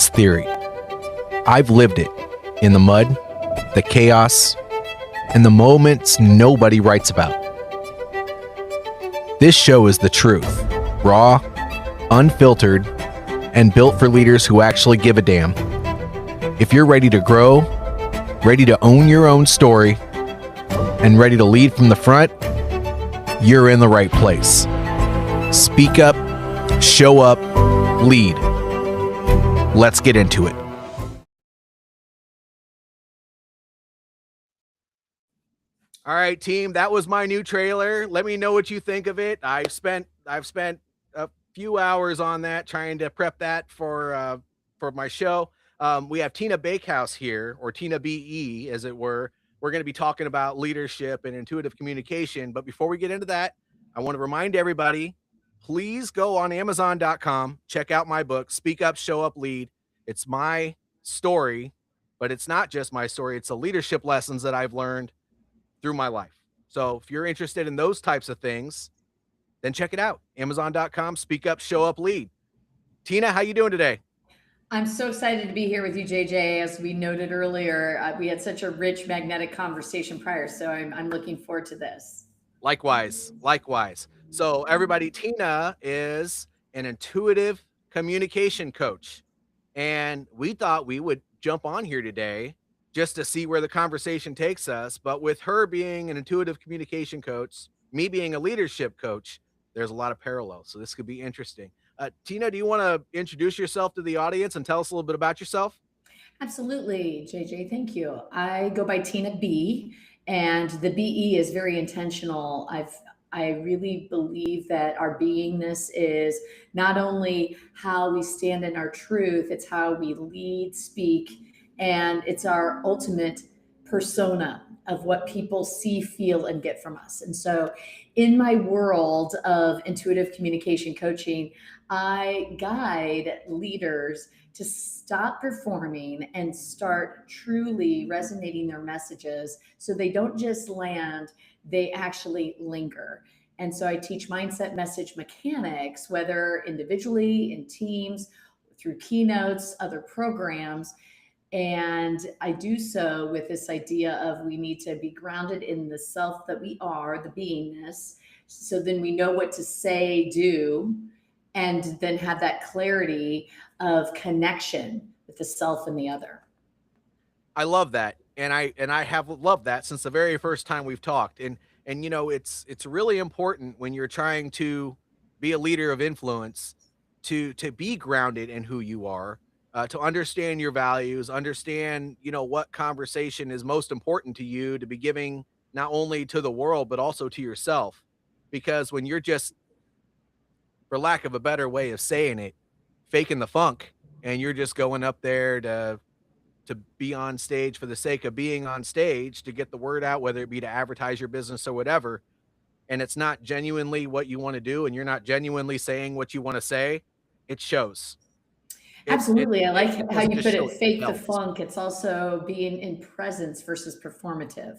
It's theory. I've lived it in the mud, the chaos, and the moments nobody writes about. This show is the truth, raw, unfiltered, and built for leaders who actually give a damn. If you're ready to grow, ready to own your own story, and ready to lead from the front, you're in the right place. Speak up, show up, lead. Let's get into it. All right, team, that was my new trailer. Let me know what you think of it. I've spent a few hours on that, trying to prep that for my show. We have Tina Bakehouse here, or Tina BE, as it were. We're going to be talking about leadership and intuitive communication. But before we get into that, I want to remind everybody, please go on Amazon.com, check out my book, Speak Up, Show Up, Lead. It's my story, but it's not just my story. It's the leadership lessons that I've learned through my life. So if you're interested in those types of things, then check it out. Amazon.com, Speak Up, Show Up, Lead. Tina, how you doing today? I'm so excited to be here with you, JJ. As we noted earlier, we had such a rich, magnetic conversation prior, so I'm looking forward to this. Likewise. So everybody, Tina is an intuitive communication coach. And we thought we would jump on here today just to see where the conversation takes us. But with her being an intuitive communication coach, me being a leadership coach, there's a lot of parallels. So this could be interesting. Tina, do you want to introduce yourself to the audience and tell us a little bit about yourself? Absolutely, JJ. Thank you. I go by Tina B, and the BE is very intentional. I really believe that our beingness is not only how we stand in our truth, it's how we lead, speak, and it's our ultimate persona of what people see, feel, and get from us. And so, in my world of intuitive communication coaching, I guide leaders to stop performing and start truly resonating their messages so they don't just land, they actually linger. And so I teach mindset message mechanics, whether individually, in teams, through keynotes, other programs. And I do so with this idea of we need to be grounded in the self that we are, the beingness. So then we know what to say, do, and then have that clarity of connection with the self and the other. I love that. And I have loved that since the very first time we've talked. And you know, it's really important when you're trying to be a leader of influence to be grounded in who you are, to understand your values, understand, you know, what conversation is most important to you to be giving not only to the world but also to yourself. Because when you're just, for lack of a better way of saying it, faking the funk, and you're just going up there to be on stage for the sake of being on stage to get the word out, whether it be to advertise your business or whatever, and it's not genuinely what you want to do, and you're not genuinely saying what you want to say, it shows. Absolutely. I like It how doesn't you just put show, it, it fake the melts. funk. It's also being in presence versus performative.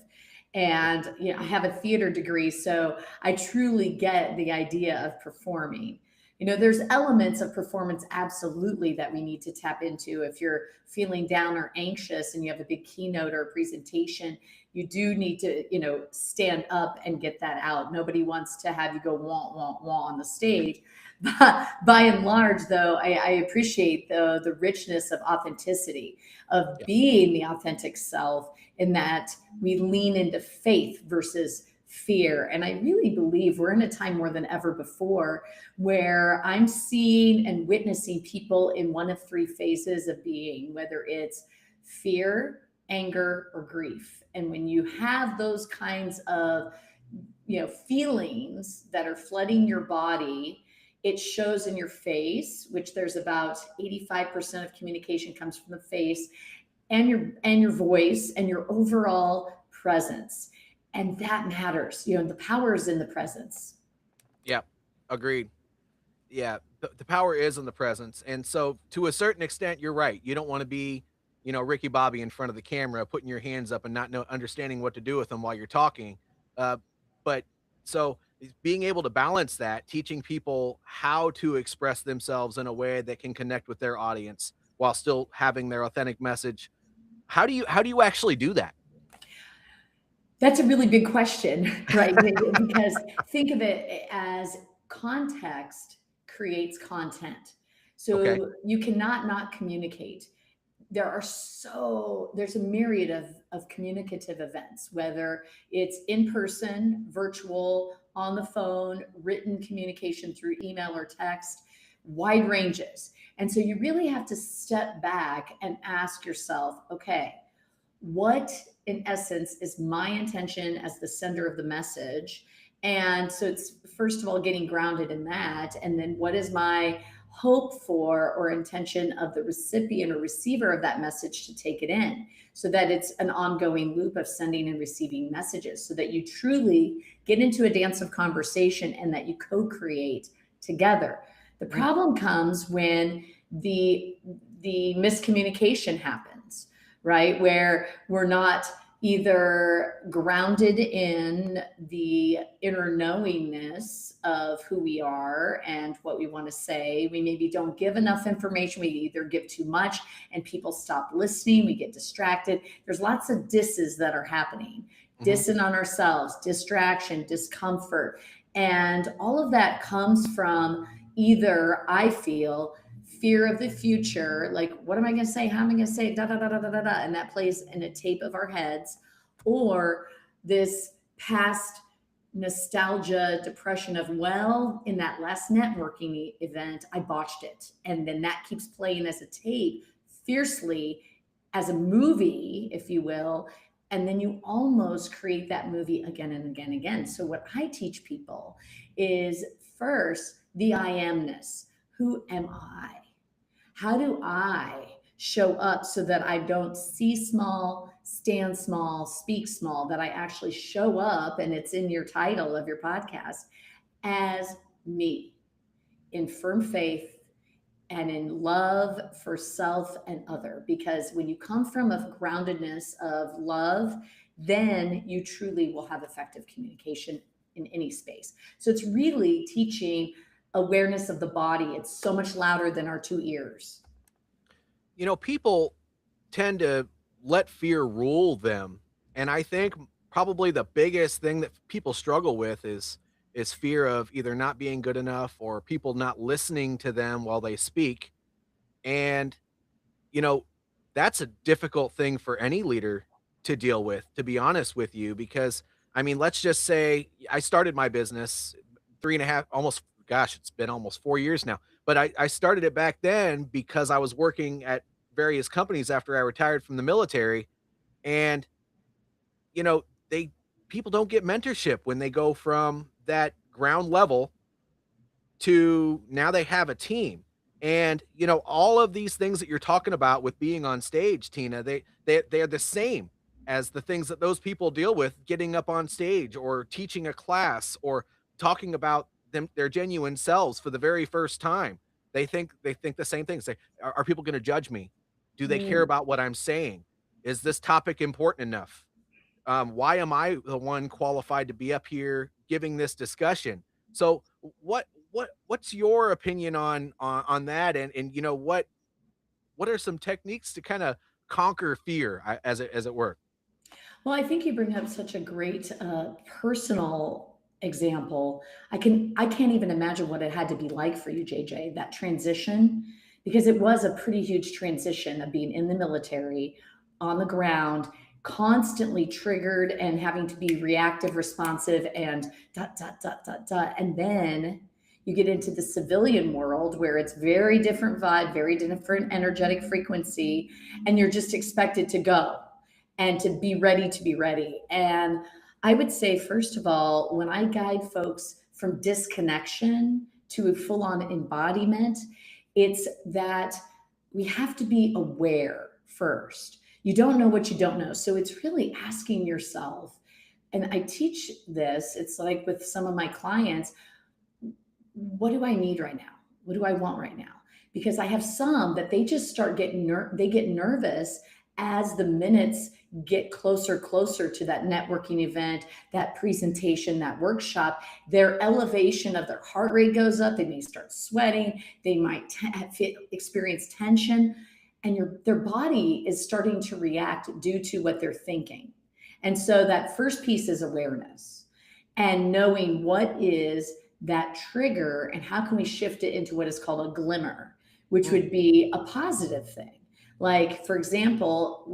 And I have a theater degree, so I truly get the idea of performing. There's elements of performance absolutely that we need to tap into. If you're feeling down or anxious and you have a big keynote or a presentation, you do need to, stand up and get that out. Nobody wants to have you go wah, wah, wah on the stage. But by and large, though, I appreciate the richness of authenticity, of Yeah. being the authentic self, in that we lean into faith versus fear. And I really believe we're in a time more than ever before where I'm seeing and witnessing people in one of three phases of being, whether it's fear, anger, or grief. And when you have those kinds of feelings that are flooding your body, it shows in your face, which there's about 85% of communication comes from the face, and your voice and your overall presence. And that matters. The power is in the presence. Yeah, agreed. Yeah, the power is in the presence. And so to a certain extent, you're right. You don't want to be, you know, Ricky Bobby in front of the camera, putting your hands up and not understanding what to do with them while you're talking. Uh, but so being able to balance that, teaching people how to express themselves in a way that can connect with their audience, while still having their authentic message. How do you actually do that? That's a really big question, right? Because think of it as context creates content. Okay. So you cannot not communicate. There's a myriad of communicative events, whether it's in person, virtual, on the phone, written communication through email or text, wide ranges. And so you really have to step back and ask yourself, okay, what in essence is my intention as the sender of the message? And so it's first of all getting grounded in that, and then what is my hope for or intention of the recipient or receiver of that message to take it in, so that it's an ongoing loop of sending and receiving messages, so that you truly get into a dance of conversation and that you co-create together. The Mm, problem comes when the the miscommunication happens, right? Where we're not either grounded in the inner knowingness of who we are and what we want to say. We maybe don't give enough information. We either give too much and people stop listening. We get distracted. There's lots of disses that are happening. mhm. Dissing on ourselves, distraction, discomfort. And all of that comes from either, I feel, fear of the future, like what am I going to say, how am I going to say it, da da da da da da da, and that plays in a tape of our heads, or this past nostalgia depression of, well, in that last networking event I botched it, and then that keeps playing as a tape fiercely, as a movie, if you will, and then you almost create that movie again and again and again. So what I teach people is first the I amness. Who am I? How do I show up so that I don't see small, stand small, speak small, that I actually show up, and it's in your title of your podcast, as me, in firm faith and in love for self and other? Because when you come from a groundedness of love, then you truly will have effective communication in any space. So it's really teaching awareness of the body. It's so much louder than our two ears. People tend to let fear rule them, and I think probably the biggest thing that people struggle with is fear of either not being good enough or people not listening to them while they speak. And you know, that's a difficult thing for any leader to deal with, to be honest with you, because I mean, let's just say I started my business three and a half, almost, gosh, it's been almost 4 years now. But I started it back then because I was working at various companies after I retired from the military. And, you know, they people don't get mentorship when they go from that ground level to now they have a team. And all of these things that you're talking about with being on stage, Tina, they're the same as the things that those people deal with getting up on stage or teaching a class or talking about their genuine selves for the very first time. They think the same things. Are people going to judge me? Do they care Mm. about what I'm saying? Is this topic important enough? Why am I the one qualified to be up here giving this discussion? So what's your opinion on that? And what are some techniques to kind of conquer fear, as it were? Well, I think you bring up such a great personal example. I can't even imagine what it had to be like for you, JJ, that transition, because it was a pretty huge transition of being in the military, on the ground, constantly triggered and having to be reactive, responsive, and dot dot dot dot dot, and then you get into the civilian world where it's very different vibe, very different energetic frequency, and you're just expected to go and to be ready to be ready. And I would say, first of all, when I guide folks from disconnection to a full on embodiment, it's that we have to be aware first. You don't know what you don't know. So it's really asking yourself, and I teach this, it's like with some of my clients, what do I need right now? What do I want right now? Because I have some that they just start getting they get nervous as the minutes get closer to that networking event, that presentation, that workshop. Their elevation of their heart rate goes up. They may start sweating. They might experience tension. and their body is starting to react due to what they're thinking. And so that first piece is awareness and knowing what is that trigger and how can we shift it into what is called a glimmer, which Mm, would be a positive thing. Like, for example,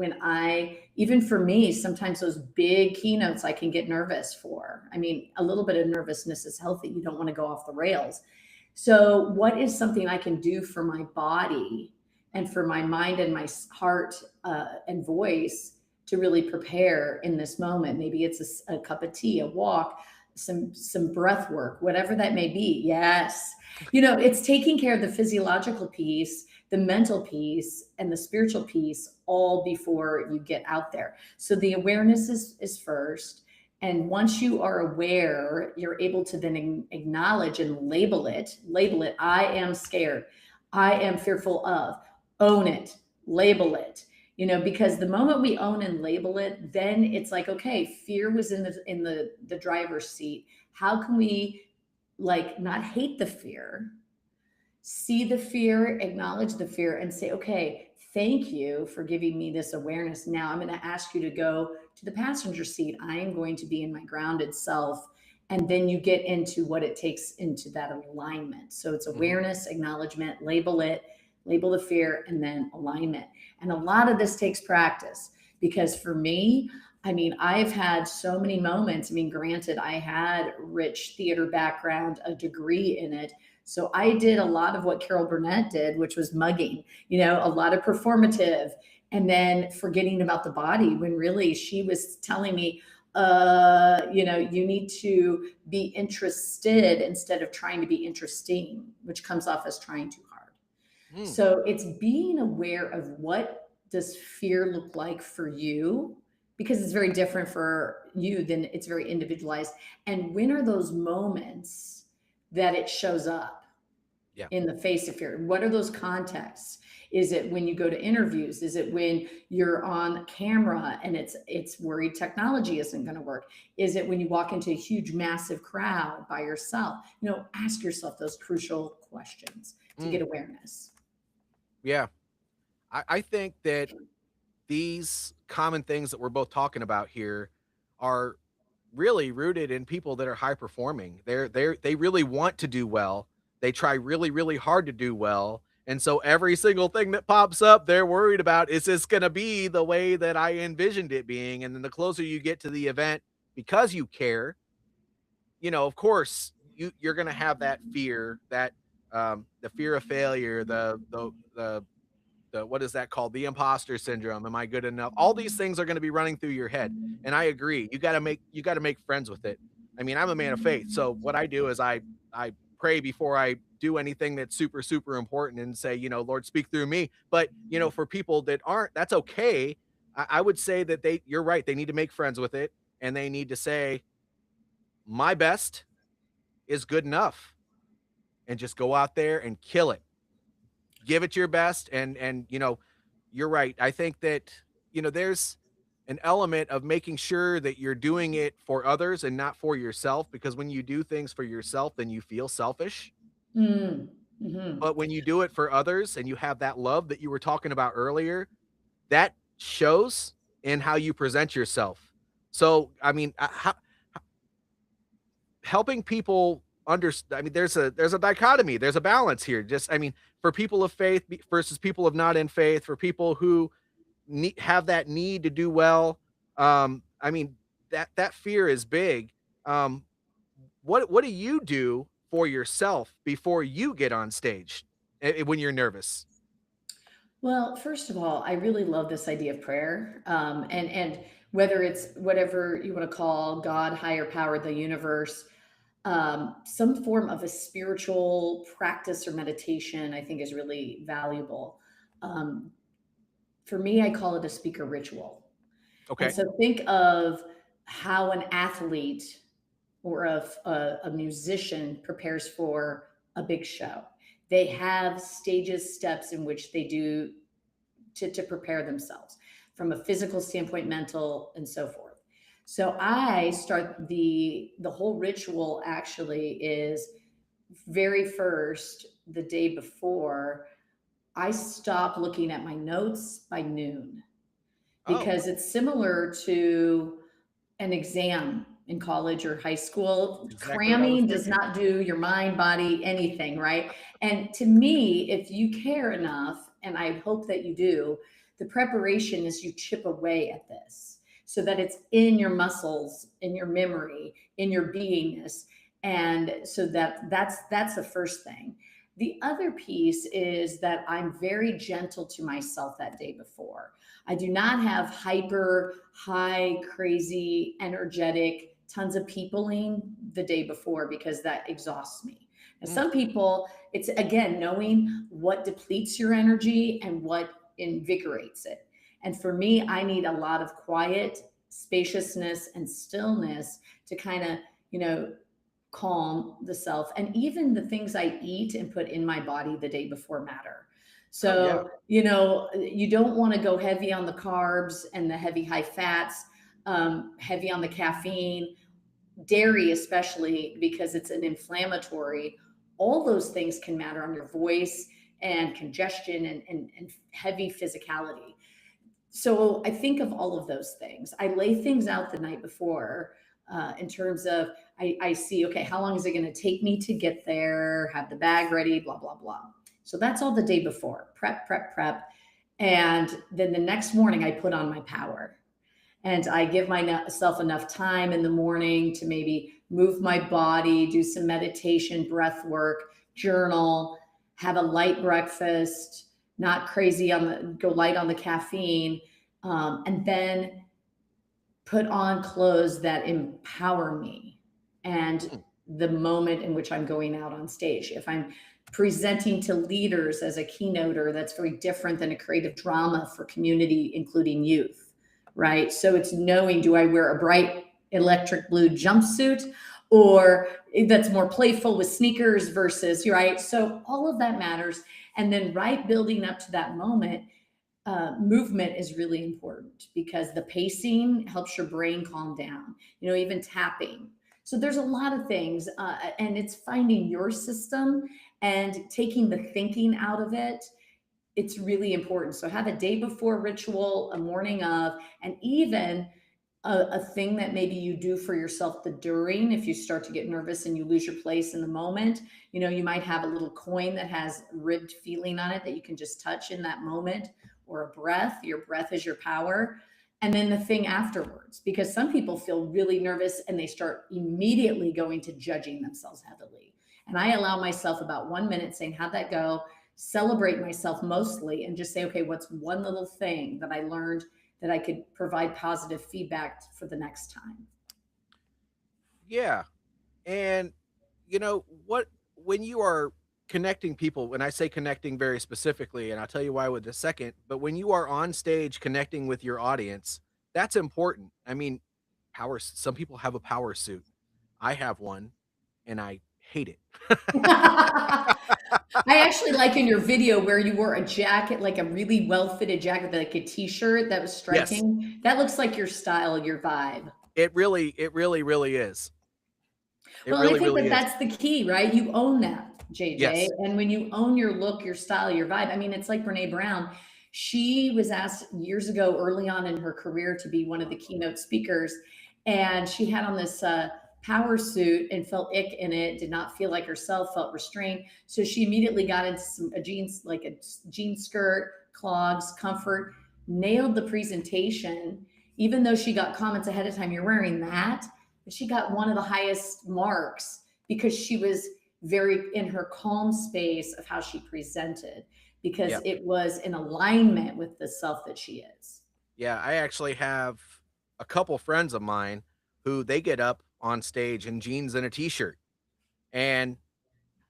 even for me, sometimes those big keynotes I can get nervous for. I mean, a little bit of nervousness is healthy. You don't want to go off the rails. So, what is something I can do for my body and for my mind and my heart and voice to really prepare in this moment? Maybe it's a cup of tea, a walk, some breath work, whatever that may be. Yes, it's taking care of the physiological piece, the mental piece, and the spiritual piece all before you get out there. So the awareness is first. And once you are aware, you're able to then acknowledge and label it. I am scared. I am fearful of. Own it, label it. Because the moment we own and label it, then it's like, okay, fear was in the driver's seat. How can we like not hate the fear, see the fear, acknowledge the fear, and say, okay, thank you for giving me this awareness. Now I'm going to ask you to go to the passenger seat. I am going to be in my grounded self. And then you get into what it takes into that alignment. So it's mhm. awareness, acknowledgement, label it, label the fear, and then alignment. And a lot of this takes practice because for me, I mean, I've had so many moments. I mean, granted, I had rich theater background, a degree in it, so I did a lot of what Carol Burnett did, which was mugging, a lot of performative and then forgetting about the body when really she was telling me, you need to be interested instead of trying to be interesting, which comes off as trying too hard. Mm, So it's being aware of what does fear look like for you because it's very different for you than it's very individualized. And when are those moments that it shows up yeah. in the face of fear? What are those contexts? Is it when you go to interviews? Is it when you're on camera and it's worried technology isn't going to work? Is it when you walk into a huge massive crowd by yourself? Ask yourself those crucial questions to Mm, get awareness. yeah. I think that these common things that we're both talking about here are really rooted in people that are high performing. They really want to do well. They try really, really hard to do well. And so every single thing that pops up, they're worried about, is this going to be the way that I envisioned it being? And then the closer you get to the event, because you care, of course, you're going to have that fear, that the fear of failure, the what is that called? The imposter syndrome. Am I good enough? All these things are going to be running through your head. And I agree. You got to make friends with it. I mean, I'm a man of faith. So what I do is I pray before I do anything that's super super important and say, Lord, speak through me. But, for people that aren't, that's okay. I would say that you're right. They need to make friends with it and they need to say my best is good enough and just go out there and kill it. Give it your best and you're right. I think that there's an element of making sure that you're doing it for others and not for yourself, because when you do things for yourself then you feel selfish. Mm, mhm. But when you do it for others and you have that love that you were talking about earlier, that shows in how you present yourself. So I mean, helping people understand. I mean, there's a dichotomy, there's a balance here. Just, I mean, for people of faith versus people of not in faith, for people who have that need to do well. I mean, that fear is big. Um, what do you do for yourself before you get on stage when you're nervous? Well, first of all, I really love this idea of prayer, and whether it's whatever you want to call God, higher power, the universe, some form of a spiritual practice or meditation, I think is really valuable. Um, for me, I call it a speaker ritual. And Okay. so think of how an athlete or a musician prepares for a big show. They have stages, steps in which they do to prepare themselves from a physical standpoint, mental, and so forth. So I start the whole ritual actually is very first the day before I stop looking at my notes by noon Oh, because it's similar to an exam in college or high school. that's exactly what I was Cramming does thinking. not do your mind, body, anything, right? And to me, if you care enough, and I hope that you do, the preparation is you chip away at this so that it's in your muscles, in your memory, in your beingness. And so that's the first thing. The other piece is that I'm very gentle to myself that day before. I do not have hyper, high, crazy, energetic, tons of peopling the day before because that exhausts me. Now, Mm, some people, it's again knowing what depletes your energy and what invigorates it. And for me, I need a lot of quiet, spaciousness, and stillness to kind of, you know, calm the self. And even the things I eat and put in my body the day before matter. oh yeah. So, you know, you don't want to go heavy on the carbs and the heavy high fats, heavy on the caffeine, dairy, especially because it's an inflammatory. All those things can matter on your voice and congestion and heavy physicality. So I think of all of those things. I lay things out the night before in terms of I see, okay, how long is it going to take me to get there? Have the bag ready, blah, blah, blah. So that's all the day before prep, prep, prep. And then the next morning, I put on my power and I give myself enough time in the morning to maybe move my body, do some meditation, breath work, journal, have a light breakfast, not crazy on the go light on the caffeine, and then put on clothes that empower me and Mm, the moment in which I'm going out on stage. If I'm presenting to leaders as a keynoter, that's very different than a creative drama for community, including youth, right? So it's knowing, do I wear a bright electric blue jumpsuit or that's more playful with sneakers versus, right? So all of that matters. And then right building up to that moment, movement is really important because the pacing helps your brain calm down, you know, even tapping. So there's a lot of things, and it's finding your system and taking the thinking out of it. It's really important. So have a day before ritual, a morning of, and even a thing that maybe you do for yourself the during if you start to get nervous and you lose your place in the moment. You know, you might have a little coin that has ribbed feeling on it that you can just touch in that moment, or a breath. Your breath is your power. And then the thing afterwards, because some people feel really nervous and they start immediately going to judging themselves heavily. And I allow myself about 1 minute saying, how'd that go? Celebrate myself mostly and just say, okay, what's one little thing that I learned that I could provide positive feedback for the next time? Yeah. And you know what, when you are connecting people, when I say connecting very specifically, and I'll tell you why with a second, but when you are on stage connecting with your audience, that's important. I mean, some people have a power suit. I have one and I hate it. I actually like in your video where you wore a jacket, like a really well fitted jacket, like a t shirt that was Yes, striking. That looks like your style, your vibe. it really is. It Well, and I really, think really that is. that's the key, right? You own that, JJ. Yes. And when you own your look, your style, your vibe, I mean, it's like Brene Brown. She was asked years ago, early on in her career, to be one of the keynote speakers. And she had on this power suit and felt ick in it, did not feel like herself, felt restrained. So she immediately got into a jeans, like a jean skirt, clogs, comfort, nailed the presentation. Even though she got comments ahead of time, you're wearing that, she got one of the highest marks because she was very in her calm space of how she presented because Yeah. it was in alignment with the self that she is. Yeah, I actually have a couple friends of mine who they get up on stage in jeans and a t-shirt. And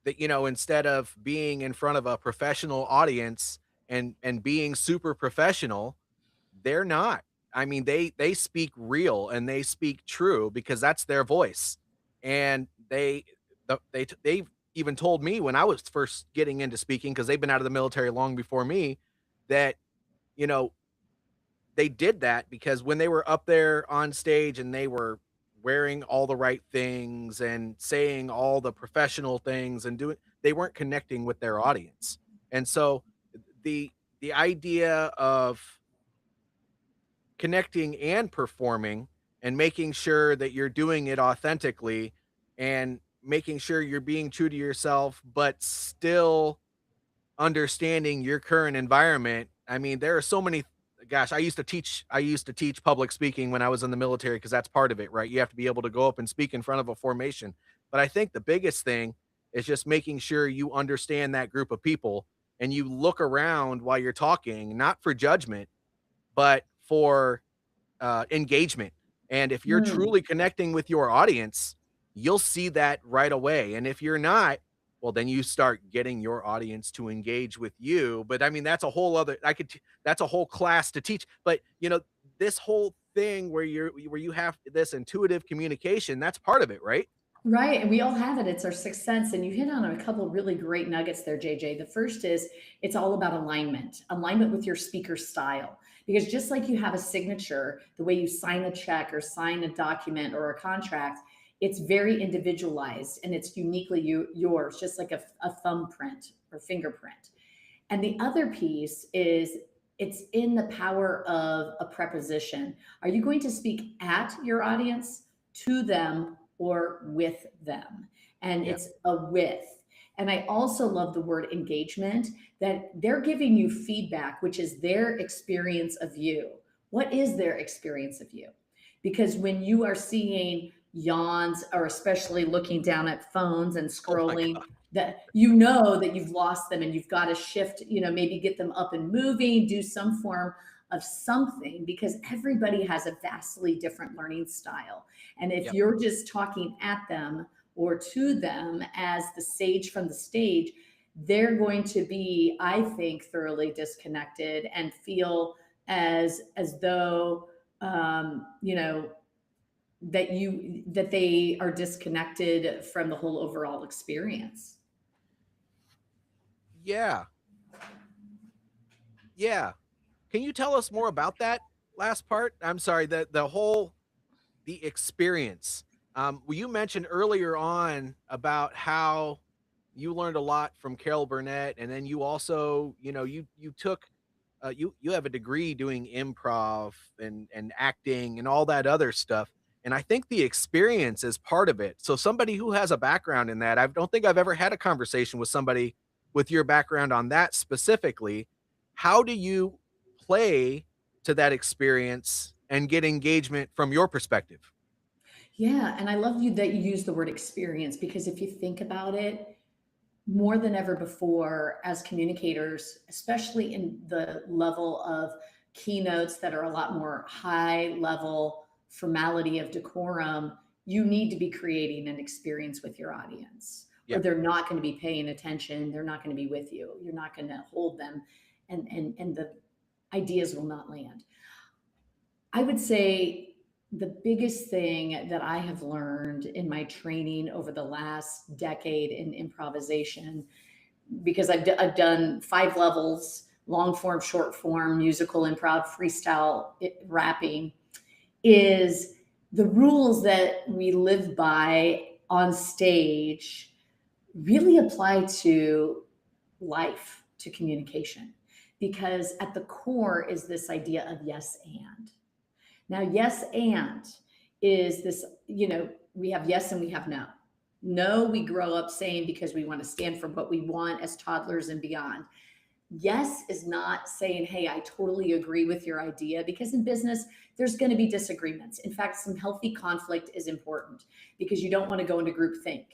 that, instead of being in front of a professional audience and being super professional, they're not. I mean, they speak real and they speak true because that's their voice. And they've even told me when I was first getting into speaking, because they've been out of the military long before me, that you know they did that because when they were up there on stage and they were wearing all the right things and saying all the professional things and doing, they weren't connecting with their audience. And so the idea of connecting and performing and making sure that you're doing it authentically and making sure you're being true to yourself, but still understanding your current environment. I mean, there are so many gosh, I used to teach public speaking when I was in the military because that's part of it, right? You have to be able to go up and speak in front of a formation. But I think the biggest thing is just making sure you understand that group of people and you look around while you're talking, not for judgment, but for engagement. And if you're Mm. truly connecting with your audience, you'll see that right away. And if you're not, well, then you start getting your audience to engage with you. But I mean, that's a whole other, that's a whole class to teach. But this whole thing where you have this intuitive communication, that's part of it, right? Right. And we all have it. It's our sixth sense. And you hit on a couple really great nuggets there, JJ. The first is it's all about alignment, alignment with your speaker style. Because just like you have a signature, the way you sign a check or sign a document or a contract, it's very individualized and it's uniquely yours, just like a thumbprint or fingerprint. And the other piece is it's in the power of a preposition. Are you going to speak at your audience, to them, or with them? And Yeah. it's a with. And I also love the word engagement, that they're giving you feedback, which is their experience of you. What is their experience of you? Because when you are seeing yawns or especially looking down at phones and Oh my scrolling, God. that you know that you've lost them and you've got to shift, maybe get them up and moving, do some form of something, because everybody has a vastly different learning style. And if Yep. you're just talking at them or to them as the sage from the stage, they're going to be, I think, thoroughly disconnected and feel as though that they are disconnected from the whole overall experience. Yeah. Yeah. Can you tell us more about that last part? I'm sorry, the experience. Well, you mentioned earlier on about how you learned a lot from Carol Burnett, and then you also, you took, you have a degree doing improv and acting and all that other stuff. And I think the experience is part of it. So somebody who has a background in that, I don't think I've ever had a conversation with somebody with your background on that specifically. How do you play to that experience and get engagement from your perspective? Yeah, and I love you that you use the word experience, because if you think about it, more than ever before, as communicators, especially in the level of keynotes that are a lot more high level formality of decorum, you need to be creating an experience with your audience, or Yeah. they're not going to be paying attention. They're not going to be with you. You're not going to hold them, and the ideas will not land. I would say the biggest thing that I have learned in my training over the last decade in improvisation, because I've done 5 levels: long form, short form, musical, improv, freestyle, rapping, is the rules that we live by on stage really apply to life, to communication, because at the core is this idea of yes and. Now, yes, and is this, we have yes and we have no. No, we grow up saying because we want to stand for what we want as toddlers and beyond. Yes is not saying, hey, I totally agree with your idea, because in business, there's going to be disagreements. In fact, some healthy conflict is important because you don't want to go into groupthink.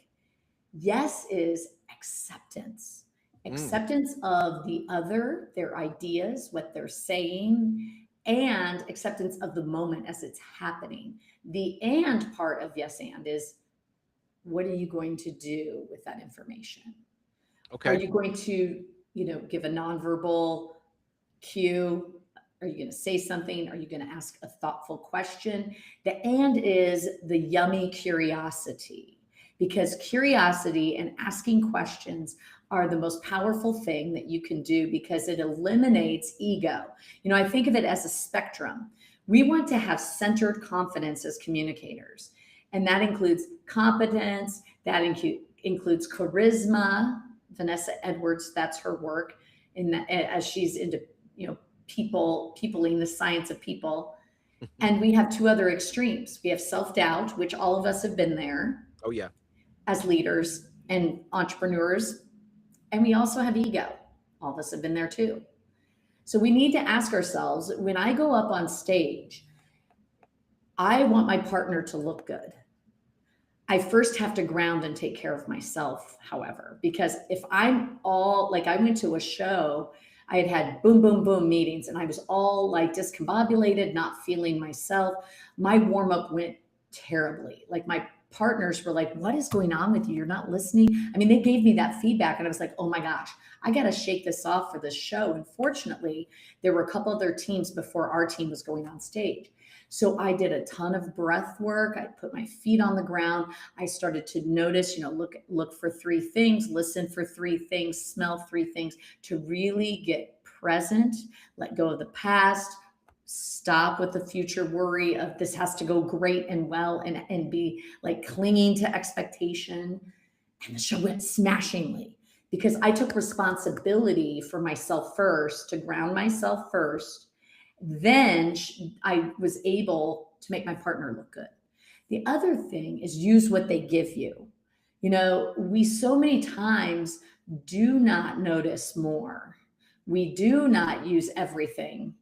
Yes is acceptance, Mm, acceptance of the other, their ideas, what they're saying, and acceptance of the moment as it's happening. The and part of yes and is, what are you going to do with that information? Are okay. you going to, give a nonverbal cue? Are you going to say something? Are you going to ask a thoughtful question? The and is the yummy curiosity, because curiosity and asking questions are the most powerful thing that you can do, because it eliminates ego. I think of it as a spectrum. We want to have centered confidence as communicators, and that includes competence, that includes charisma. Vanessa Edwards, that's her work. in that, as she's into, you know, peopling the science of people. And we have two other extremes. We have self-doubt, which all of us have been there Oh yeah. as leaders and entrepreneurs. And we also have ego. All of us have been there too. So we need to ask ourselves, when I go up on stage, I want my partner to look good. I first have to ground and take care of myself, however, because if I'm all like, I went to a show, I had had boom, boom, boom meetings, and I was all like discombobulated, not feeling myself. My warm up went terribly. Like, my partners were like, "What is going on with you? You're not listening." I mean, they gave me that feedback, and I was like, "Oh my gosh, I got to shake this off for this show." And fortunately, there were a couple other teams before our team was going on stage. So I did a ton of breath work. I put my feet on the ground. I started to notice, you know, look for three things, listen for three things, smell three things, to really get present, let go of the past, stop with the future worry of this has to go great and well, and be like clinging to expectation. And the show went smashingly because I took responsibility for myself first, to ground myself first. Then I was able to make my partner look good. The other thing is, use what they give you. You know, we so many times do not notice more. We do not use everything,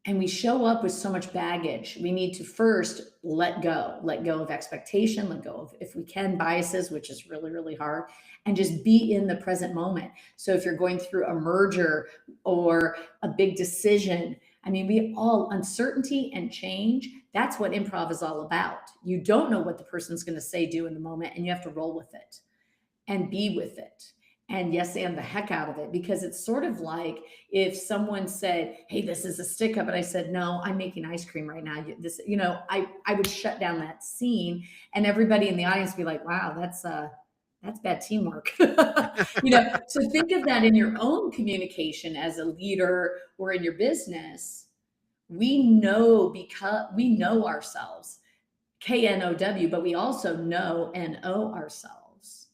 and we show up with so much baggage. We need to first let go of expectation, let go of, if we can, biases, which is really, really hard, and just be in the present moment. So if you're going through a merger or a big decision, I mean, we all, uncertainty and change, that's what improv is all about. You don't know what the person's going to say, do in the moment, and you have to roll with it and be with it. And yes, and the heck out of it, because it's sort of like if someone said, "Hey, this is a stick up," and I said, "No, I'm making ice cream right now." This, you know, I would shut down that scene, and everybody in the audience would be like, "Wow, that's bad teamwork." You know, so think of that in your own communication as a leader or in your business. We know, because we know ourselves, KNOW, but we also know NO ourselves.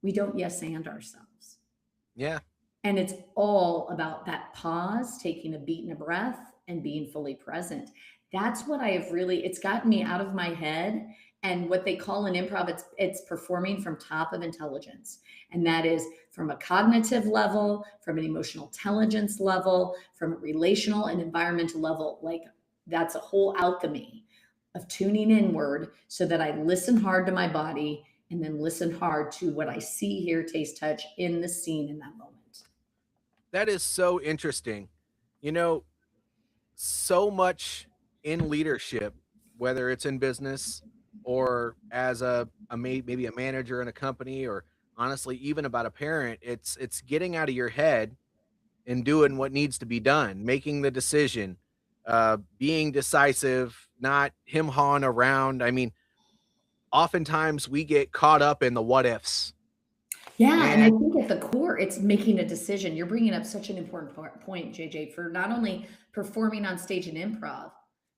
We don't yes and ourselves. Yeah. And it's all about that pause, taking a beat and a breath, and being fully present. That's what I have really, it's gotten me out of my head. And what they call in improv, it's performing from top of intelligence. And that is from a cognitive level, from an emotional intelligence level, from a relational and environmental level. Like, that's a whole alchemy of tuning inward so that I listen hard to my body, and then listen hard to what I see, hear, taste, touch in the scene in that moment. That is so interesting. You know, so much in leadership, whether it's in business or as maybe a manager in a company, or honestly even about a parent, it's getting out of your head and doing what needs to be done, making the decision, being decisive, not him hawing around. I mean, oftentimes we get caught up in the what ifs. Yeah, and I And think at the core, it's making a decision. You're bringing up such an important point, JJ, for not only performing on stage in improv,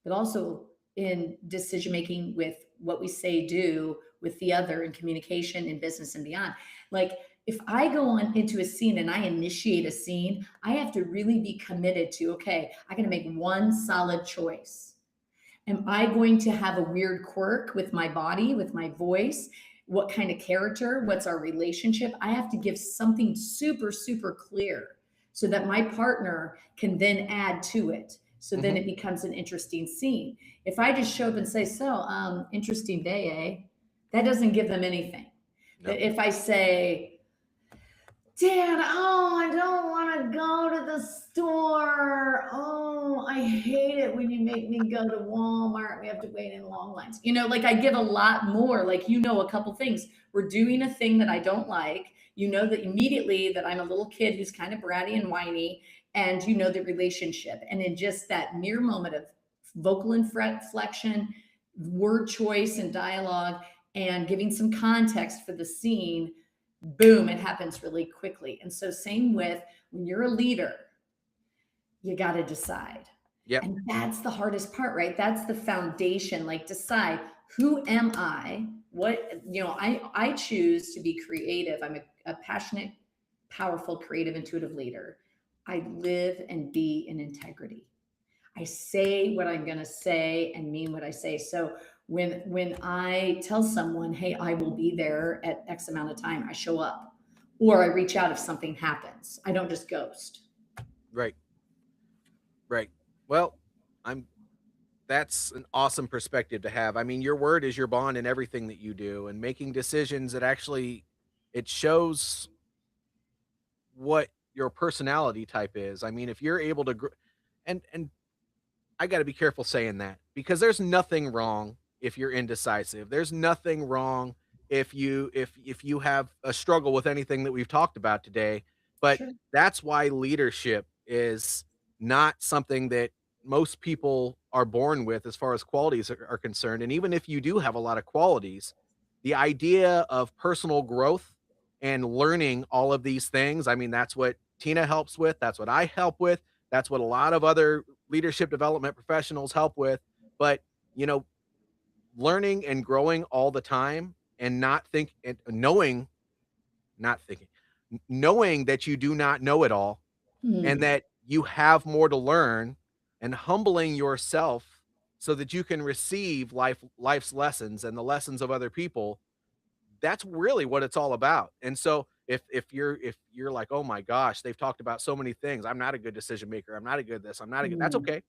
but also in decision making with what we say, do with the other, in communication, in business, and beyond. Like, if I go on into a scene and I initiate a scene, I have to really be committed to, okay, I got to make one solid choice. Am I going to have a weird quirk with my body, with my voice? What kind of character? What's our relationship? I have to give something super, super clear so that my partner can then add to it. So then mhm, it becomes an interesting scene. If I just show up and say, "So, interesting day, eh?" That doesn't give them anything. no. If I say, "Dad, oh, I don't want to go to the store. Oh, I hate it when you make me go to Walmart. We have to wait in long lines." You know, like, I give a lot more. Like, you know, a couple things. We're doing a thing that I don't like. You know that immediately that I'm a little kid who's kind of bratty and whiny, and you know the relationship. And in just that mere moment of vocal inflection, word choice, and dialogue, and giving some context for the scene, boom, it happens really quickly. And so, same with when you're a leader, you got to decide. Yep. And that's the hardest part, right? That's the foundation. Like, decide, who am I? What, you know, I choose to be creative. I'm a passionate powerful, creative, intuitive leader. I live and be in integrity. I say what I'm going to say and mean what I say. So when I tell someone, "Hey, I will be there at X amount of time," I show up, or I reach out if something happens. I don't just ghost. Right. Right. Well, I'm that's an awesome perspective to have. I mean, your word is your bond in everything that you do, and making decisions that actually it shows what your personality type is. I mean, if you're able to and I got to be careful saying that because there's nothing wrong if you're indecisive. There's nothing wrong if you have a struggle with anything that we've talked about today. But Sure. that's why leadership is not something that most people are born with as far as qualities are concerned. And even if you do have a lot of qualities, the idea of personal growth and learning all of these things, I mean, that's what Tina helps with. That's what I help with. That's what a lot of other leadership development professionals help with. But, you know, learning and growing all the time and not think and knowing, not thinking, knowing that you do not know it all and Hmm. that you have more to learn and humbling yourself so that you can receive life's lessons and the lessons of other people. That's really what it's all about. And so if you're like, oh my gosh, they've talked about so many things. I'm not a good decision maker. I'm not a good this. I'm not a good. That's Hmm. okay.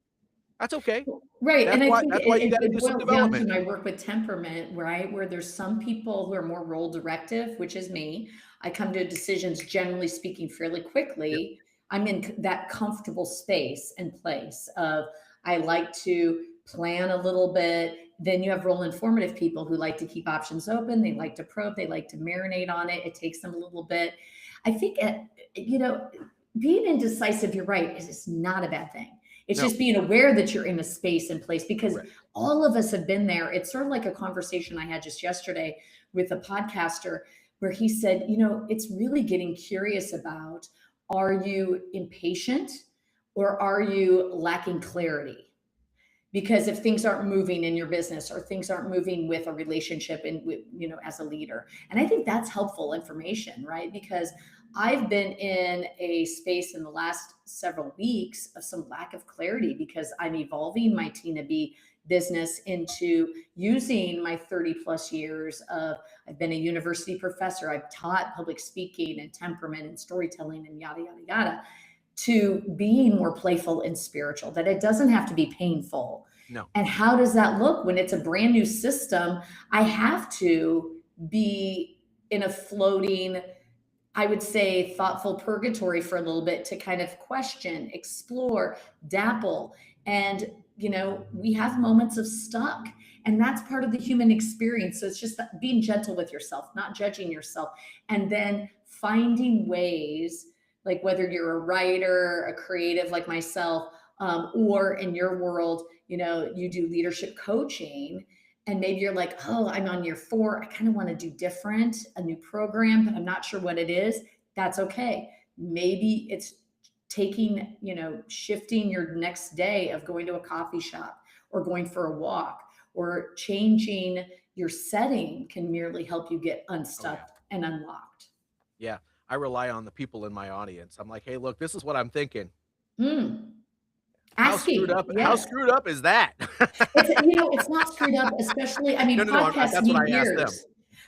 That's okay. Right, and I think That's why you got to it do some boils down to development. my work with temperament, right? Where there's some people who are more role directive, which is me. I come to decisions, generally speaking, fairly Yep. quickly. I'm in that comfortable space and place of I like to plan a little bit. Then you have role informative people who like to keep options open. They like to probe. They like to marinate on it. It takes them a little bit. I think, you know, being indecisive, you're right, is not a bad thing. It's No. just being aware that you're in a space and place because Correct. all of us have been there. It's sort of like a conversation I had just yesterday with a podcaster where he said, you know, it's really getting curious about, are you impatient or are you lacking clarity? Because if things aren't moving in your business or things aren't moving with a relationship and with, you know, as a leader. And I think that's helpful information, right? Because I've been in a space in the last several weeks of some lack of clarity because I'm evolving my Tina B business into using my 30 plus years of, I've been a university professor, I've taught public speaking and temperament and storytelling and yada yada yada, to being more playful and spiritual, that it doesn't have to be painful. No. And how does that look when it's a brand new system? I have to be in a floating, I would say, thoughtful purgatory for a little bit to kind of question, explore, dapple. And, you know, we have moments of stuck. And that's part of the human experience. So it's just being gentle with yourself, not judging yourself, and then finding ways, like whether you're a writer, a creative like myself, or in your world, you know, you do leadership coaching and maybe you're like, oh, I'm on year 4, I kind of want to do different, a new program, but I'm not sure what it is. That's okay. Maybe it's taking, you know, shifting your next day of going to a coffee shop or going for a walk or changing your setting can merely help you get Oh yeah. unstuck and unlocked. Yeah. I rely on the people in my audience. I'm like, hey, look, this is what I'm thinking. Mm, How asking, how yes. screwed up is that? It's, you know, it's not screwed up, especially, I No, mean, no, no. podcasts That's what need I asked them. ears.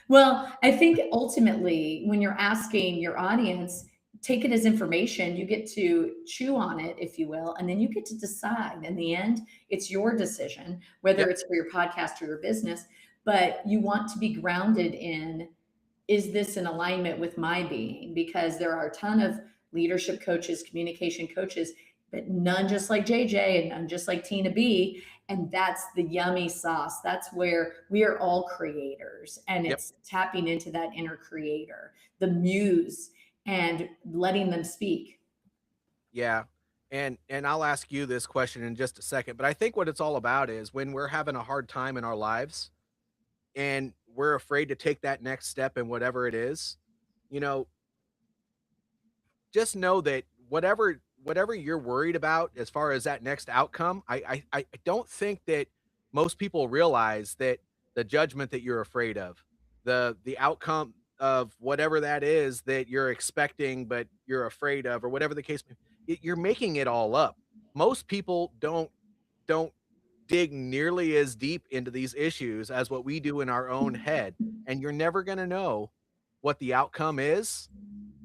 Well, I think ultimately, when you're asking your audience, take it as information. You get to chew on it, if you will, and then you get to decide. In the end, it's your decision, whether Yep. it's for your podcast or your business. But you want to be grounded in, is this in alignment with my being? Because there are a ton of leadership coaches, communication coaches, but none just like JJ and none just like Tina B. And that's the yummy sauce. That's where we are all creators. And Yep. it's tapping into that inner creator, the muse, and letting them speak. Yeah. And I'll ask you this question in just a second, but I think what it's all about is when we're having a hard time in our lives and we're afraid to take that next step in whatever it is, you know, just know that whatever you're worried about as far as that next outcome, I don't think that most people realize that the judgment that you're afraid of, the outcome of whatever that is that you're expecting, but you're afraid of, or whatever the case may be, you're making it all up. Most people don't dig nearly as deep into these issues as what we do in our own head, and you're never gonna know what the outcome is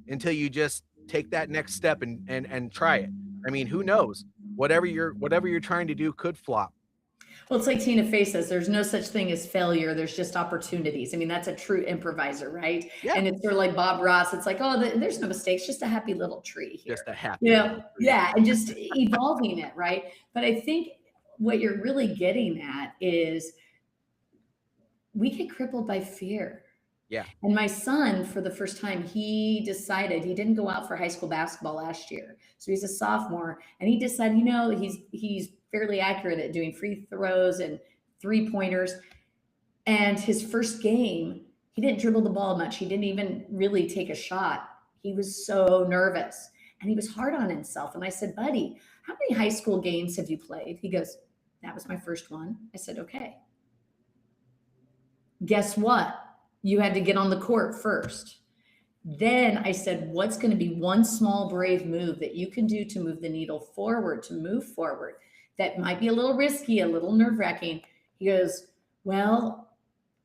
until you just take that next step and try it. I mean, who knows? Whatever you're trying to do could flop. Well, it's like Tina Fey says, there's no such thing as failure. There's just opportunities. I mean, that's a true improviser, right? Yeah, And it's sort of like Bob Ross. It's like, oh, there's no mistakes, just a happy little tree just here, a happy little tree. Yeah, and just evolving it, right? But I think what you're really getting at is we get crippled by fear. Yeah. And my son, for the first time, he decided he didn't go out for high school basketball last year. So he's a sophomore, and he decided, he's fairly accurate at doing free throws and 3-pointers. And his first game, he didn't dribble the ball much. He didn't even really take a shot. He was so nervous and he was hard on himself. And I said, buddy, how many high school games have you played? He goes, that was my first one. I said, okay. Guess what? You had to get on the court first. Then I said, what's going to be one small brave move that you can do to move the needle forward, to move forward? That might be a little risky, a little nerve wracking. He goes, well,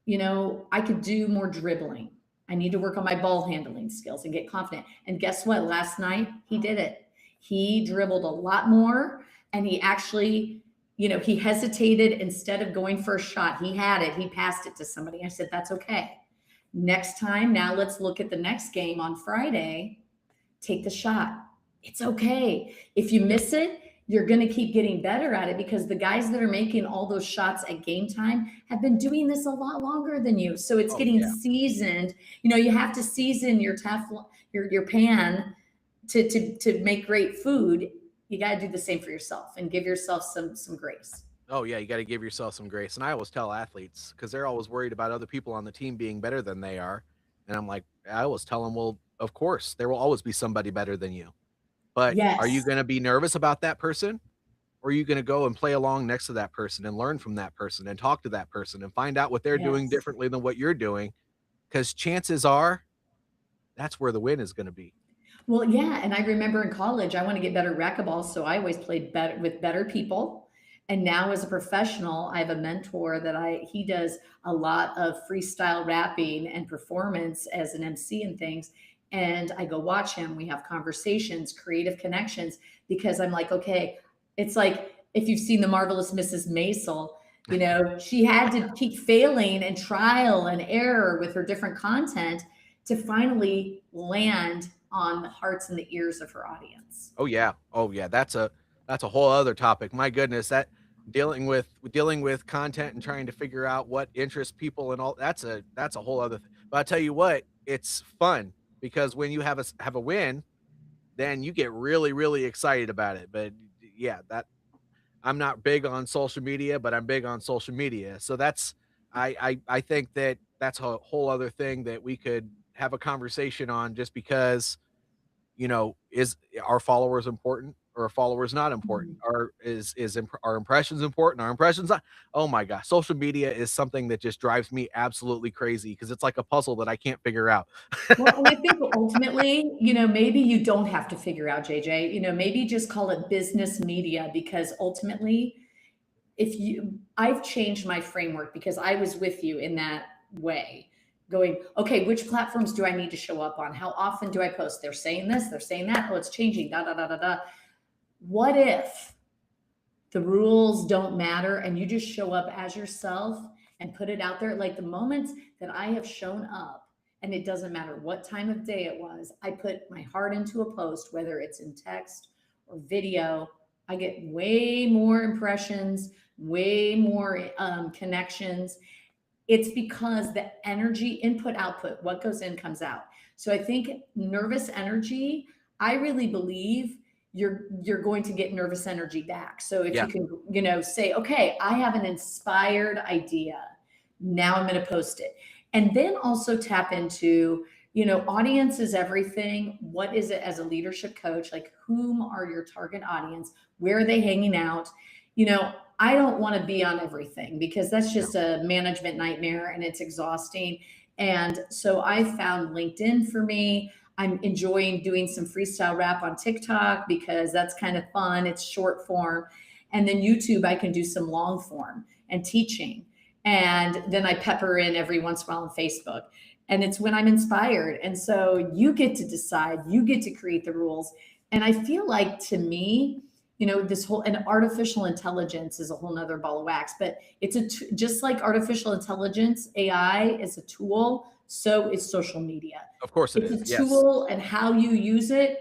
I could do more dribbling. I need to work on my ball handling skills and get confident. And guess what? Last night, he did it. He dribbled a lot more, and he actually, he hesitated. Instead of going for a shot, he had it. He passed it to somebody. I said, that's okay. Next time, now let's look at the next game on Friday. Take the shot. It's okay. If you miss it, you're going to keep getting better at it, because the guys that are making all those shots at game time have been doing this a lot longer than you. So it's Oh, getting yeah. seasoned. You have to season your Teflon, your pan to make great food. You got to do the same for yourself and give yourself some grace. Oh, yeah, you gotta give yourself some grace, and I always tell athletes, because 'cause they're always worried about other people on the team being better than they are, and I'm like, I always tell them, "Well, of course, there will always be somebody better than you, but are you Yes. gonna be nervous about that person, or are you gonna go and play along next to that person and learn from that person and talk to that person and find out what they're doing Yes. differently than what you're doing? Because chances are, that's where the win is gonna be." Well, yeah, and I remember in college, I want to get better racquetball, so I always played better with better people. And now as a professional, I have a mentor that he does a lot of freestyle rapping and performance as an MC and things. And I go watch him. We have conversations, creative connections, because I'm like, okay, it's like if you've seen the marvelous Mrs. Maisel, she had to keep failing and trial and error with her different content to finally land on the hearts and the ears of her audience. Oh, yeah. Oh, yeah, that's a whole other topic. My goodness, that dealing with content and trying to figure out what interests people and all, that's a whole other thing. But I'll tell you what, it's fun because when you have a win, then you get really, really excited about it. But yeah, that I'm not big on social media, but I'm big on social media. So I think that that's a whole other thing that we could have a conversation on, just because, is our followers important or are followers not important? Are impressions important? Are impressions not? Oh my gosh, social media is something that just drives me absolutely crazy because it's like a puzzle that I can't figure out. Well, and I think ultimately, maybe you don't have to figure out, JJ, maybe just call it business media, because ultimately, I've changed my framework because I was with you in that way, going, okay, which platforms do I need to show up on? How often do I post? They're saying this, they're saying that. Oh, it's changing, da, da, da, da, da. What if the rules don't matter and you just show up as yourself and put it out there? Like the moments that I have shown up, and it doesn't matter what time of day it was, I put my heart into a post, whether it's in text or video. I get way more impressions, way more connections. It's because the energy, input, output, what goes in comes out. So I think nervous energy, I really believe you're going to get nervous energy back. So if Yeah, you can, say, okay, I have an inspired idea. Now I'm going to post it. And then also tap into, audience is everything. What is it as a leadership coach? Like, whom are your target audience? Where are they hanging out? I don't want to be on everything, because that's no, just a management nightmare and it's exhausting. And so I found LinkedIn for me. I'm enjoying doing some freestyle rap on TikTok because that's kind of fun. It's short form. And then YouTube, I can do some long form and teaching. And then I pepper in every once in a while on Facebook. And it's when I'm inspired. And so you get to decide, you get to create the rules. And I feel like, to me, this whole, and artificial intelligence is a whole nother ball of wax, but it's just like artificial intelligence, AI is a tool, so is social media. Of course it It's is. a Yes. tool, and how you use it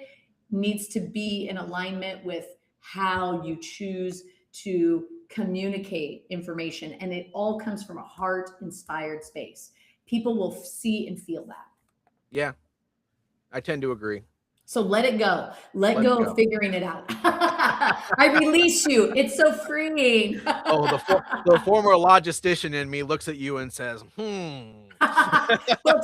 needs to be in alignment with how you choose to communicate information. And it all comes from a heart inspired space. People will see and feel that. Yeah, I tend to agree. So let it go. Let Let it go of go. figuring it out. I release you. It's so freeing. Oh, the former logistician in me looks at you and says, "Hmm." Well,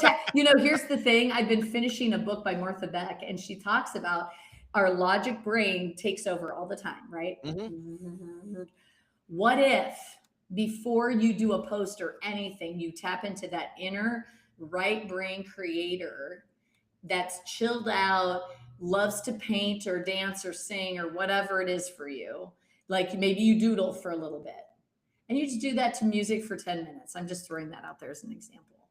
here's the thing. I've been finishing a book by Martha Beck, and she talks about our logic brain takes over all the time, right? Mhm. What if before you do a post or anything, you tap into that inner right brain creator that's chilled out, loves to paint or dance or sing or whatever it is for you? Like maybe you doodle for a little bit and you just do that to music for 10 minutes. I'm just throwing that out there as an example.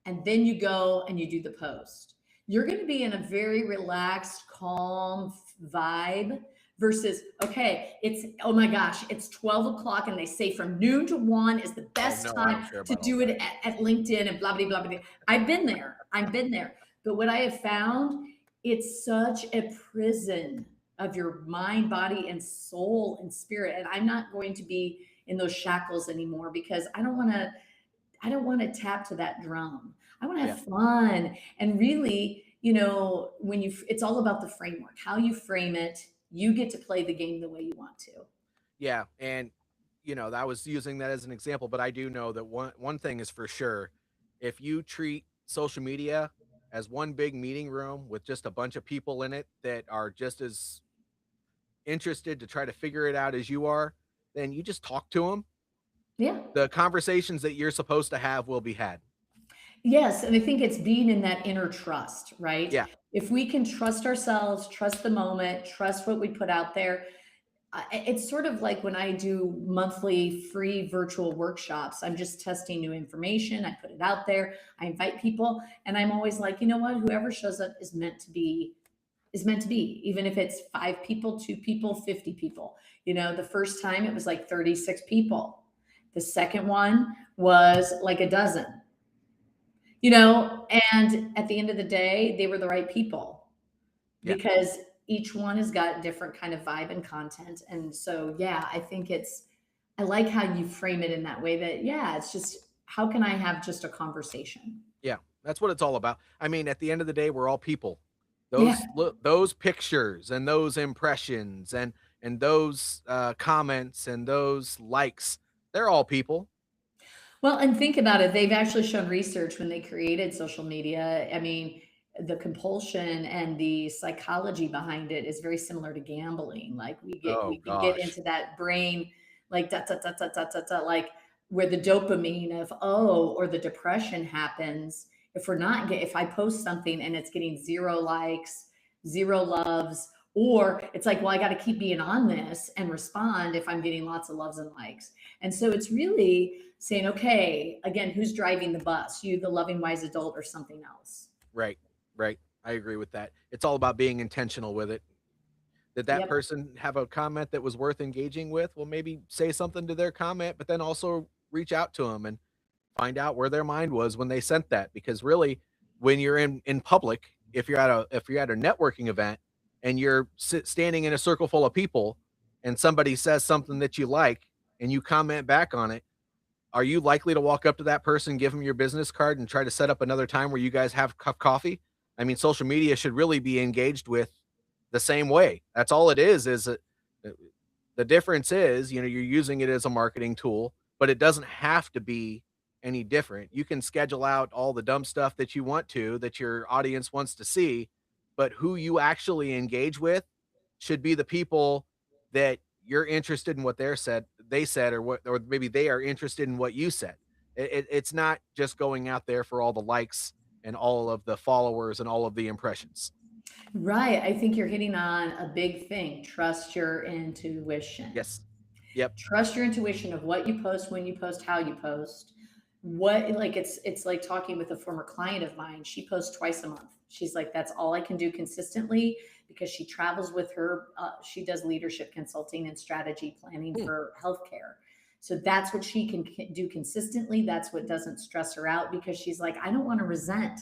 And then you go and you do the post. You're going to be in a very relaxed, calm vibe versus, okay, it's, oh my gosh, it's 12 o'clock and they say from noon to 1 is the Oh, best no, I don't time care to about all do that. it at LinkedIn and blah, blah, blah, blah. I've been there. I've been there. But what I have found, it's such a prison of your mind, body, and soul and spirit. And I'm not going to be in those shackles anymore because I don't want to tap to that drum. I want to Yeah. have fun. And really, when it's all about the framework, how you frame it, you get to play the game the way you want to. Yeah, and, I was using that as an example, but I do know that one thing is for sure. If you treat social media as one big meeting room with just a bunch of people in it that are just as interested to try to figure it out as you are, then you just talk to them. Yeah. The conversations that you're supposed to have will be had. Yes, and I think it's being in that inner trust, right? Yeah. If we can trust ourselves, trust the moment, trust what we put out there, it's sort of like when I do monthly free virtual workshops. I'm just testing new information. I put it out there. I invite people, and I'm always like, you know what? Whoever shows up is meant to be. Is meant to be, even if it's 5 people, 2 people, 50 people. The first time it was like 36 people. The second one was like a dozen, and at the end of the day, they were the right people Yeah. because each one has got different kind of vibe and content. And so, yeah, I like how you frame it in that way that, yeah, it's just, how can I have just a conversation? Yeah, that's what it's all about. I mean, at the end of the day, we're all people. Yeah. Those pictures and those impressions and those comments and those likes, they're all people. Well, and think about it. They've actually shown research when they created social media. I mean, the compulsion and the psychology behind it is very similar to gambling. Like Oh we can get gosh. into that brain, like da da da da da da da, like where the dopamine of, or the depression happens if we're not get if I post something and it's getting 0 likes, 0 loves, or it's like, well, I got to keep being on this and respond if I'm getting lots of loves and likes. And so it's really saying, okay, again, who's driving the bus? You, the loving, wise adult, or something else? Right. Right. I agree with that. It's all about being intentional with it. Did that Yep. person have a comment that was worth engaging with? Well, maybe say something to their comment, but then also reach out to them and find out where their mind was when they sent that, because really, when you're in public, if you're at a networking event and you're standing in a circle full of people and somebody says something that you like and you comment back on it, are you likely to walk up to that person, give them your business card, and try to set up another time where you guys have coffee? I mean, social media should really be engaged with the same way. That's all it is the difference is, you're using it as a marketing tool, but it doesn't have to be any different. You can schedule out all the dumb stuff that you want to, that your audience wants to see, but who you actually engage with should be the people that you're interested in what they said, or maybe they are interested in what you said. It's not just going out there for all the likes and all of the followers and all of the impressions. Right. I think you're hitting on a big thing. Trust your intuition. Yes. Yep. Trust your intuition of what you post, when you post, how you post. What like it's like talking with a former client of mine. She posts twice a month. She's like, that's all I can do consistently because she travels with her. She does leadership consulting and strategy planning Hmm. for healthcare. So that's what she can do consistently. That's what doesn't stress her out because she's like, I don't want to resent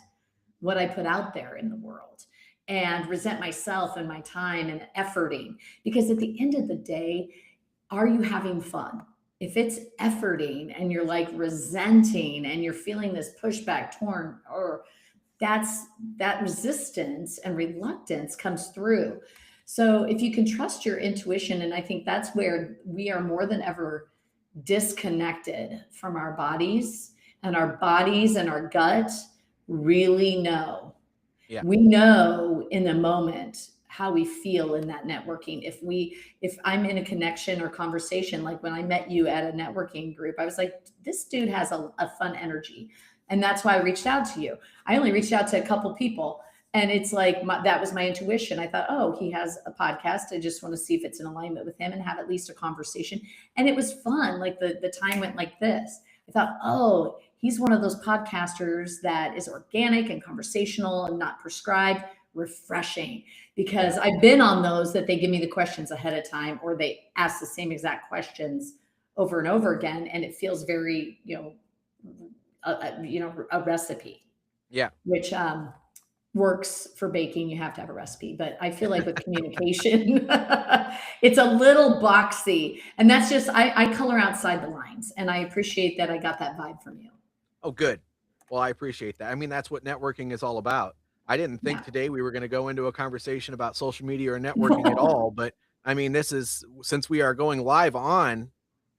what I put out there in the world and resent myself and my time and efforting. Because at the end of the day, are you having fun? If it's efforting and you're like resenting and you're feeling this pushback, torn, or that's that resistance and reluctance comes through. So if you can trust your intuition, and I think that's where we are more than ever disconnected from our bodies and our gut really know. Yeah. We know in the moment how we feel in that networking. If I'm in a connection or conversation, like when I met you at a networking group, I was like, this dude has a fun energy. And that's why I reached out to you. I only reached out to a couple people. And it's like that was my intuition. I thought, oh, he has a podcast. I just want to see if it's in alignment with him and have at least a conversation. And it was fun. Like the time went like this. I thought, oh, he's one of those podcasters that is organic and conversational and not prescribed, refreshing. Yeah. Because I've been on those that they give me the questions ahead of time or they ask the same exact questions over and over again. And it feels very, a recipe, Yeah. which works for baking. You have to have a recipe. But I feel like with communication, it's a little boxy. And that's just, I color outside the lines. And I appreciate that I got that vibe from you. Oh, good. Well, I appreciate that. I mean, that's what networking is all about. I didn't think Yeah. today we were going to go into a conversation about social media or networking at all, but I mean, this is since we are going live on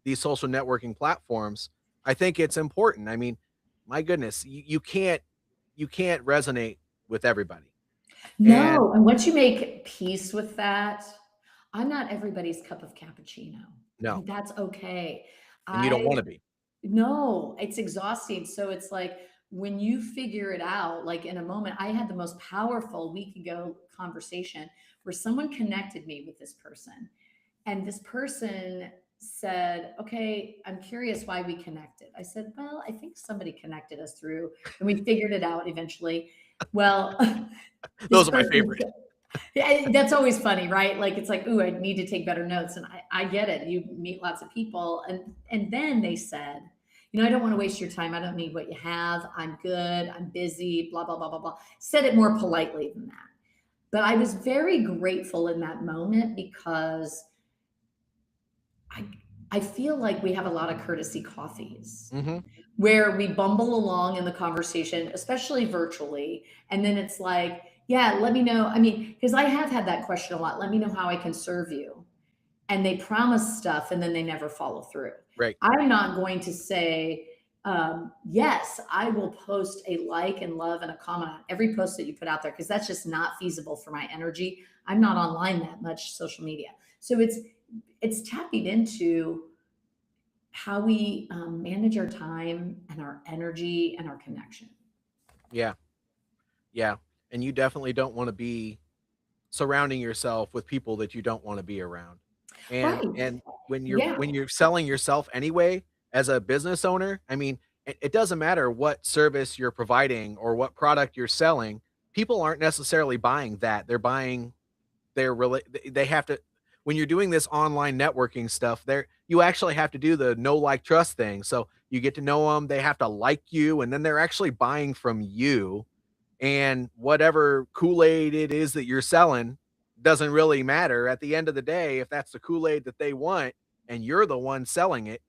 these social networking platforms, I think it's important. I mean, my goodness, you can't resonate with everybody. And No. And once you make peace with that, I'm not everybody's cup of cappuccino. no, And that's okay. and you don't I want to be. No, it's exhausting. So it's like when you figure it out, like in a moment, I had the most powerful week ago conversation where someone connected me with this person. And this person said, okay, I'm curious why we connected. I said, well, I think somebody connected us through, and we figured it out eventually. Well, this Those are my person, favorite. yeah, that's always funny, right? Like it's like, ooh, I need to take better notes. And I get it. You meet lots of people. And then they said, I don't want to waste your time. I don't need what you have. I'm good. I'm busy, blah, blah, blah, blah, blah. Said it more politely than that. But I was very grateful in that moment because I I feel like we have a lot of courtesy coffees Hmm. where we bumble along in the conversation, especially virtually. And then it's like, yeah, let me know. I mean, because I have had that question a lot. Let me know how I can serve you. And they promise stuff and then they never follow through. Right. I'm not going to say, yes, I will post a like and love and a comment on every post that you put out there because that's just not feasible for my energy. I'm not online that much, social media. So it's tapping into how we manage our time and our energy and our connection. Yeah. Yeah. And you definitely don't want to be surrounding yourself with people that you don't want to be around. And Right. and when you're Yeah. when you're selling yourself anyway as a business owner, I mean, it doesn't matter what service you're providing or what product you're selling. People aren't necessarily buying that. They're buying their they have to when you're doing this online networking stuff, there you actually have to do the know like trust thing. So you get to know them, they have to like you, and then they're actually buying from you, and whatever Kool-Aid it is that you're selling doesn't really matter. At the end of the day, if that's the Kool-Aid that they want and you're the one selling it,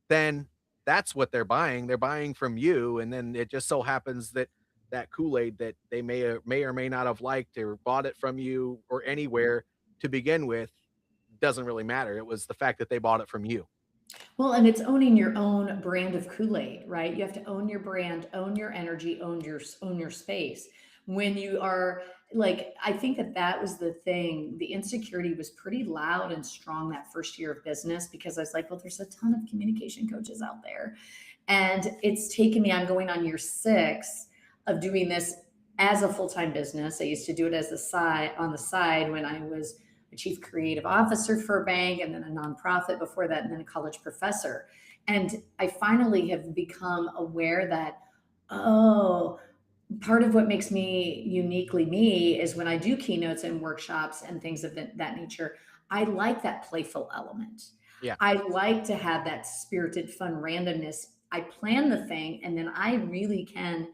then that's what they're buying. They're buying from you, and then it just so happens that that Kool-Aid that they may or may not have liked or bought it from you or anywhere to begin with doesn't really matter. It was the fact that they bought it from you. Well, and it's owning your own brand of Kool-Aid, right? You have to own your brand, own your energy, own your space. When you are like, I think that that was the thing. The insecurity was pretty loud and strong that first year of business, because I was like, well, there's a ton of communication coaches out there. And it's taken me, I'm going on year 6 of doing this as a full-time business. I used to do it as the side on the side when I was a chief creative officer for a bank, and then a nonprofit before that, and then a college professor. And I finally have become aware that, oh, part of what makes me uniquely me is when I do keynotes and workshops and things of that nature, I like that playful element. Yeah. I like to have that spirited, fun randomness. I plan the thing, and then I really can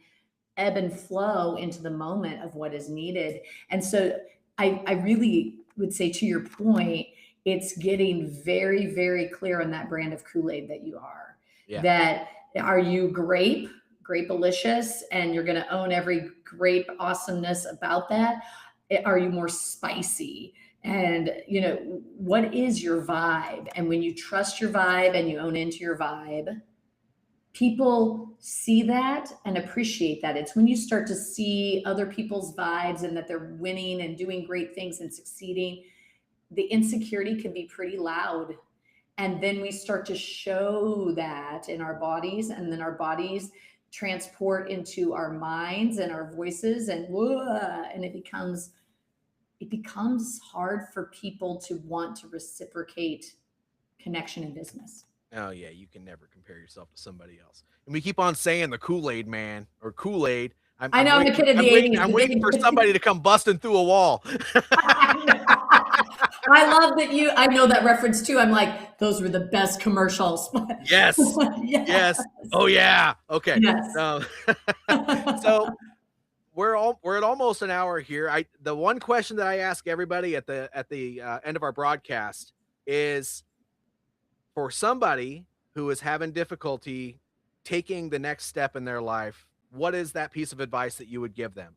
ebb and flow into the moment of what is needed. And so I really would say, to your point, it's getting very, very clear on that brand of Kool-Aid that you are. Yeah. That are you grapelicious, and you're going to own every grape awesomeness about that? Are you more spicy? And what is your vibe? And when you trust your vibe and you own into your vibe, people see that and appreciate that. It's when you start to see other people's vibes and that they're winning and doing great things and succeeding, the insecurity can be pretty loud. And then we start to show that in our bodies, and then our bodies transport into our minds and our voices, and it becomes hard for people to want to reciprocate connection in business. Oh yeah, you can never compare yourself to somebody else. And we keep on saying the Kool-Aid man or Kool-Aid. I'm, I I'm know, I'm a waiting. kid of the I'm waiting. 80s. I'm The waiting for big somebody to come busting through a wall. I love that I know that reference too. I'm like, those were the best commercials. Yes. Yes. Yes. Oh yeah. Okay. Yes. Um, so we're at almost an hour here. The one question that I ask everybody at the end of our broadcast is, for somebody who is having difficulty taking the next step in their life, what is that piece of advice that you would give them?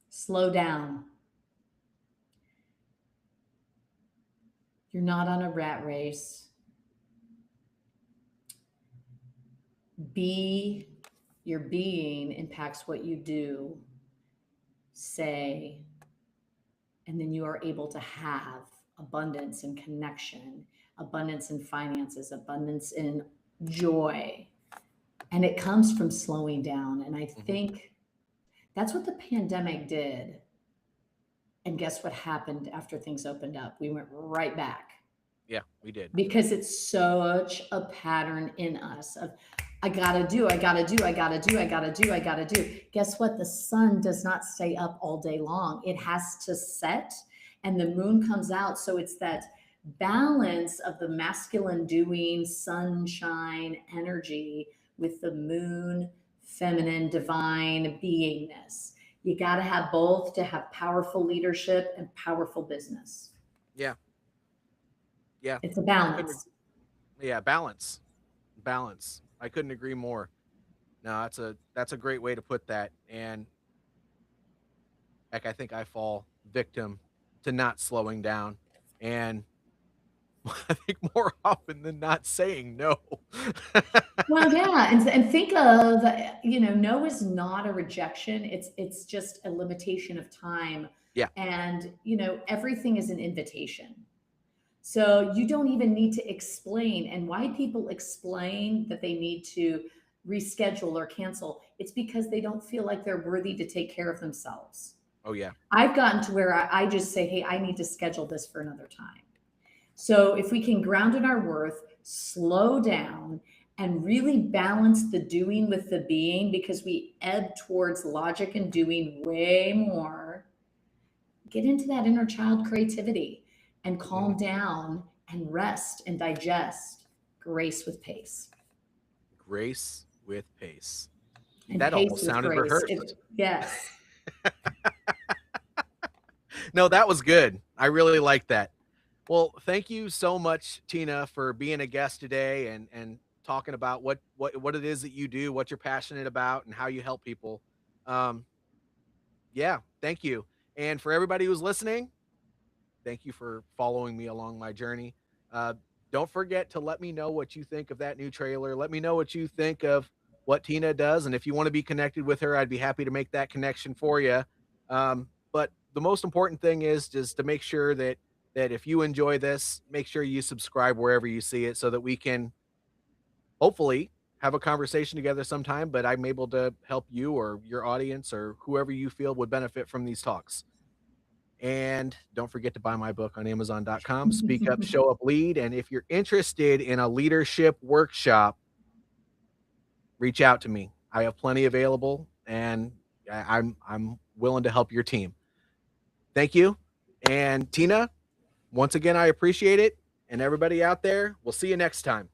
Slow down. You're not on a rat race. Be Your being impacts what you do, say, and then you are able to have abundance and connection, abundance in finances, abundance in joy. And it comes from slowing down. And I Mhm. think that's what the pandemic did. And guess what happened after things opened up? We went right back, Yeah, we did. because it's such a pattern in us of, I gotta do, I gotta do, I gotta do, I gotta do, I gotta do. Guess what? The sun does not stay up all day long. It has to set, and the moon comes out. So it's that balance of the masculine doing, sunshine energy, with the moon, feminine, divine beingness. You got to have both to have powerful leadership and powerful business. Yeah. Yeah. It's a I couldn't balance. Yeah, balance. Balance. I couldn't agree more. No, that's a great way to put that. And heck, I think I fall victim to not slowing down. And I think more often than not saying no. Well, yeah, and think of, no is not a rejection. It's just a limitation of time, Yeah. and everything is an invitation. So you don't even need to explain. And why people explain that they need to reschedule or cancel, it's because they don't feel like they're worthy to take care of themselves. Oh yeah. I've gotten to where I just say, hey, I need to schedule this for another time. So if we can ground in our worth, slow down, and really balance the doing with the being, because we ebb towards logic and doing way more, get into that inner child creativity and calm Mhm. down and rest and digest. Grace with pace. Grace with pace. And That pace almost with sounded grace. rehearsed. Yes. No, that was good. I really like that. Well, thank you so much, Tina, for being a guest today and talking about what it is that you do, what you're passionate about, and how you help people. Um, yeah, thank you. And for everybody who's listening, thank you for following me along my journey. Uh, don't forget to let me know what you think of that new trailer. Let me know what you think of what Tina does. And if you want to be connected with her, I'd be happy to make that connection for you. But the most important thing is just to make sure that if you enjoy this, make sure you subscribe wherever you see it so that we can hopefully have a conversation together sometime, but I'm able to help you or your audience or whoever you feel would benefit from these talks. And don't forget to buy my book on Amazon.com, Speak Up, Show Up, Lead. And if you're interested in a leadership workshop, reach out to me. I have plenty available, and I'm willing to help your team. Thank you. And Tina, once again, I appreciate it. And everybody out there, we'll see you next time.